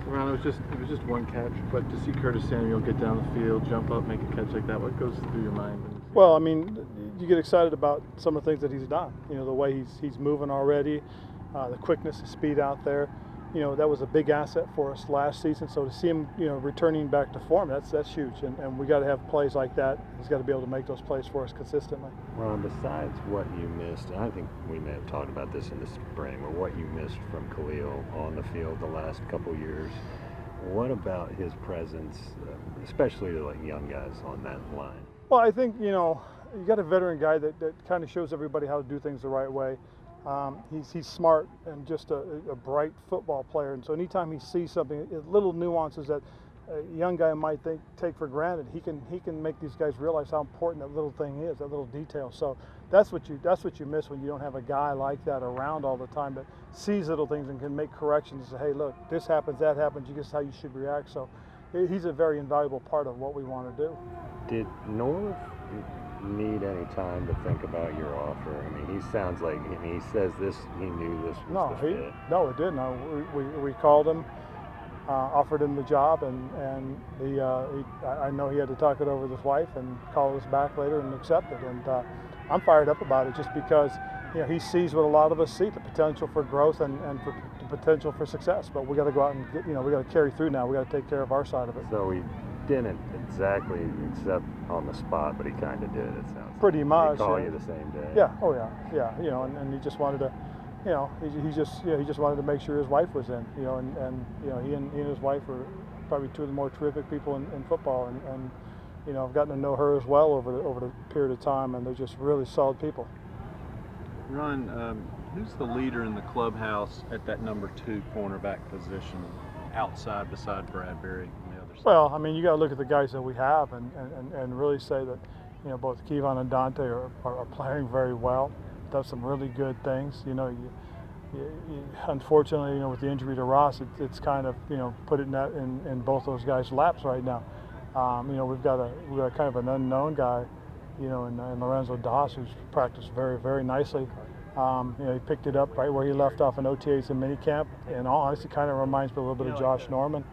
Ron, it was just one catch, but to see Curtis Samuel get down the field, jump up, make a catch like that, what goes through your mind? Well, I mean, you get excited about some of the things that he's done. You know, the way he's moving already, the quickness, the speed out there. You know, that was a big asset for us last season. So to see him, you know, returning back to form, that's huge. And we got to have plays like that. He's got to be able to make those plays for us consistently. Ron, besides what you missed, and I think we may have talked about this in the spring, or what you missed from Khalil on the field the last couple years, what about his presence, especially to like young guys on that line? Well, I think, you know, you got a veteran guy that kind of shows everybody how to do things the right way. He's smart and just a bright football player, and so anytime he sees something, little nuances that a young guy might take for granted, he can make these guys realize how important that little thing is, that little detail. So that's what you miss when you don't have a guy like that around all the time that sees little things and can make corrections and say, hey, look, this happens, that happens. This is how you should react. So he's a very invaluable part of what we want to do. Did Norv need any time to think about your offer? I mean, he sounds like, I mean, he says this, he knew this was the fit. No, it didn't. We called him, offered him the job, and I know he had to talk it over with his wife and call us back later and accept it. And I'm fired up about it just because, you know, he sees what a lot of us see, the potential for growth and for the potential for success. But we got to go out and get, you know, we got to carry through now. We got to take care of our side of it. So he didn't exactly accept on the spot, but he kind of did, it sounds pretty like. much. He called you the same day. Yeah. Oh yeah. You know, and he just wanted to, you know, he just wanted to make sure his wife was in. You know, and you know, he and his wife are probably two of the more terrific people in football, and you know, I've gotten to know her as well over the period of time, and they're just really solid people. Ron, who's the leader in the clubhouse at that number 2 cornerback position outside beside Bradbury on the other side? Well, I mean, you got to look at the guys that we have and really say that, you know, both Kevon and Dante are playing very well, does some really good things. You know, unfortunately, you know, with the injury to Ross, it's kind of, you know, put it in both those guys' laps right now. You know, we've got kind of an unknown guy, you know, in Lorenzo Das, who's practiced very, very nicely. You know, he picked it up right where he left off in OTAs and minicamp. And all honesty, kind of reminds me a little bit of Josh Norman.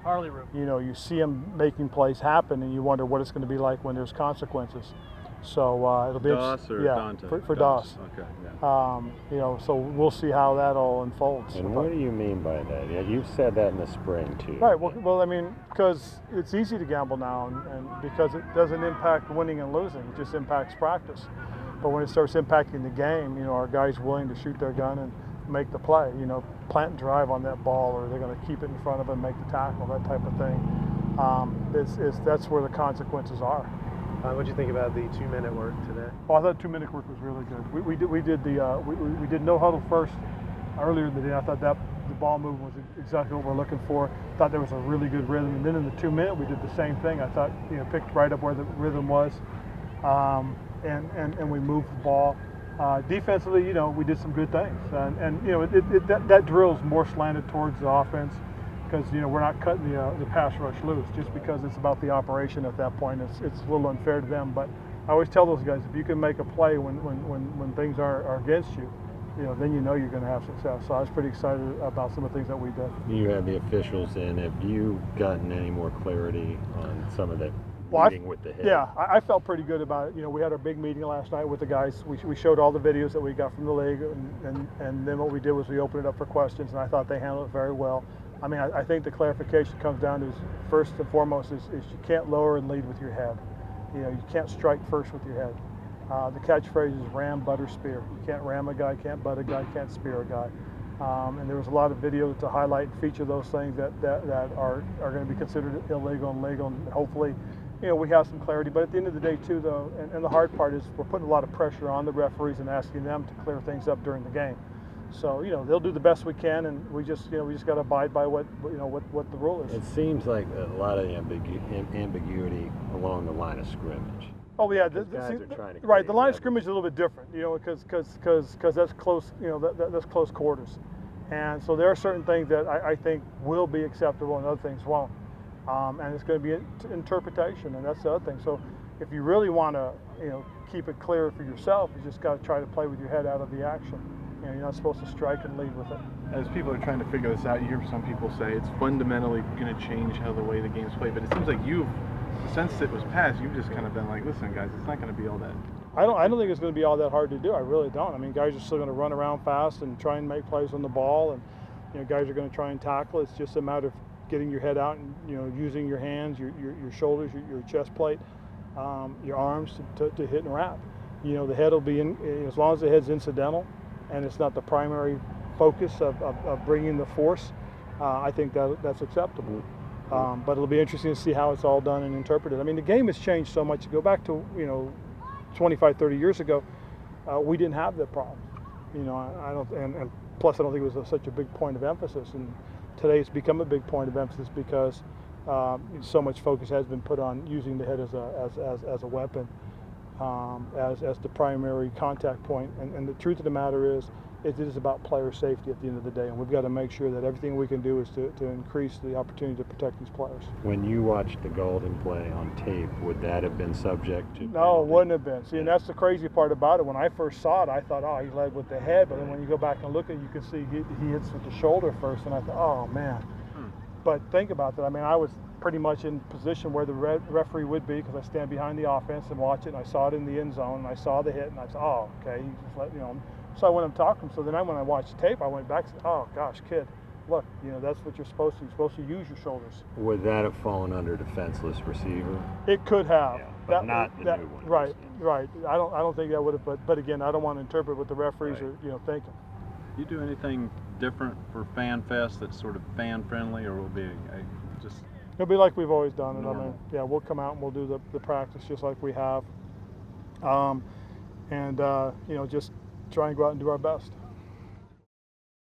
You know, you see him making plays happen, and you wonder what it's going to be like when there's consequences. So it'll be Das or Dante? For Das. Okay. Yeah. You know, so we'll see how that all unfolds. And what do you mean by that? Yeah, you've said that in the spring too. Right. Well, I mean, because it's easy to gamble now, and because it doesn't impact winning and losing, it just impacts practice. But when it starts impacting the game, you know, are guys willing to shoot their gun and make the play? You know, plant and drive on that ball, or they're going to keep it in front of them, make the tackle, that type of thing. That's where the consequences are. What did you think about the 2-minute work today? Oh, I thought 2-minute work was really good. We did no huddle first earlier in the day. I thought that the ball movement was exactly what we're looking for. Thought there was a really good rhythm. And then in the 2-minute, we did the same thing. I thought, you know, picked right up where the rhythm was, and we moved the ball. Defensively, you know, we did some good things. And you know, that drill is more slanted towards the offense, because, you know, we're not cutting the pass rush loose just because it's about the operation at that point. It's a little unfair to them, but I always tell those guys, if you can make a play when things are against you, you know, then you know you're going to have success. So I was pretty excited about some of the things that we did. You had the officials in. Have you gotten any more clarity on some of that meeting with the head? Yeah, I felt pretty good about it. You know, we had our big meeting last night with the guys. We showed all the videos that we got from the league, and then what we did was we opened it up for questions, and I thought they handled it very well. I mean, I think the clarification comes down to, first and foremost, is you can't lower and lead with your head. You know, you can't strike first with your head. The catchphrase is ram, butter, spear. You can't ram a guy, can't butt a guy, can't spear a guy. And there was a lot of videos to highlight and feature those things that are going to be considered illegal and legal. And hopefully, you know, we have some clarity. But at the end of the day, too, though, and the hard part is we're putting a lot of pressure on the referees and asking them to clear things up during the game. So, you know, they'll do the best we can, and we just got to abide by what the rule is. It seems like a lot of ambiguity along the line of scrimmage. Oh yeah, guys are trying to right. The line of scrimmage is a little bit different, you know, because that's close, you know, that's close quarters, and so there are certain things that I think will be acceptable and other things won't, and it's going to be interpretation, and that's the other thing. So if you really want to, you know, keep it clear for yourself, you just got to try to play with your head out of the action. You know, you're not supposed to strike and lead with it. As people are trying to figure this out, you hear some people say it's fundamentally going to change how the way the game's played. But it seems like you've, since it was passed, you've just kind of been like, listen, guys, it's not going to be all that. I don't think it's going to be all that hard to do. I really don't. I mean, guys are still going to run around fast and try and make plays on the ball, and you know, guys are going to try and tackle. It's just a matter of getting your head out and, you know, using your hands, your shoulders, your chest plate, your arms to hit and wrap. You know, the head will be in, as long as the head's incidental and it's not the primary focus of bringing the force. I think that's acceptable. But it'll be interesting to see how it's all done and interpreted. I mean, the game has changed so much. Go back to, you know, 25, 30 years ago, we didn't have that problem. You know, I don't, and plus I don't think it was such a big point of emphasis. And today it's become a big point of emphasis because so much focus has been put on using the head as a weapon, as the primary contact point. And the truth of the matter is, it is about player safety at the end of the day, and we've got to make sure that everything we can do is to increase the opportunity to protect these players. When you watched the Golden play on tape, would that have been subject to No, it penalty? wouldn't have been. See, and that's the crazy part about it. When I first saw it, I thought, oh, he led with the head, but then when you go back and look at it, you can see he hits with the shoulder first, and I thought, oh, man. But think about that. I mean, I was pretty much in position where the referee would be because I stand behind the offense and watch it, and I saw it in the end zone, and I saw the hit, and I said, oh, okay, he just let, you know. So I went and talked to him. So then when I watched the tape, I went back and said, oh, gosh, kid, look, you know, that's what you're supposed to. You're supposed to use your shoulders. Would that have fallen under defenseless receiver? It could have. Yeah, but not the new one. Right, right. I don't think that would have. But again, I don't want to interpret what the referees are, you know, thinking. You do anything different for Fan Fest that's sort of fan friendly, or will it be just? It'll be like we've always done it. I Normal. mean, yeah, we'll come out and we'll do the practice just like we have, and you know, just try and go out and do our best.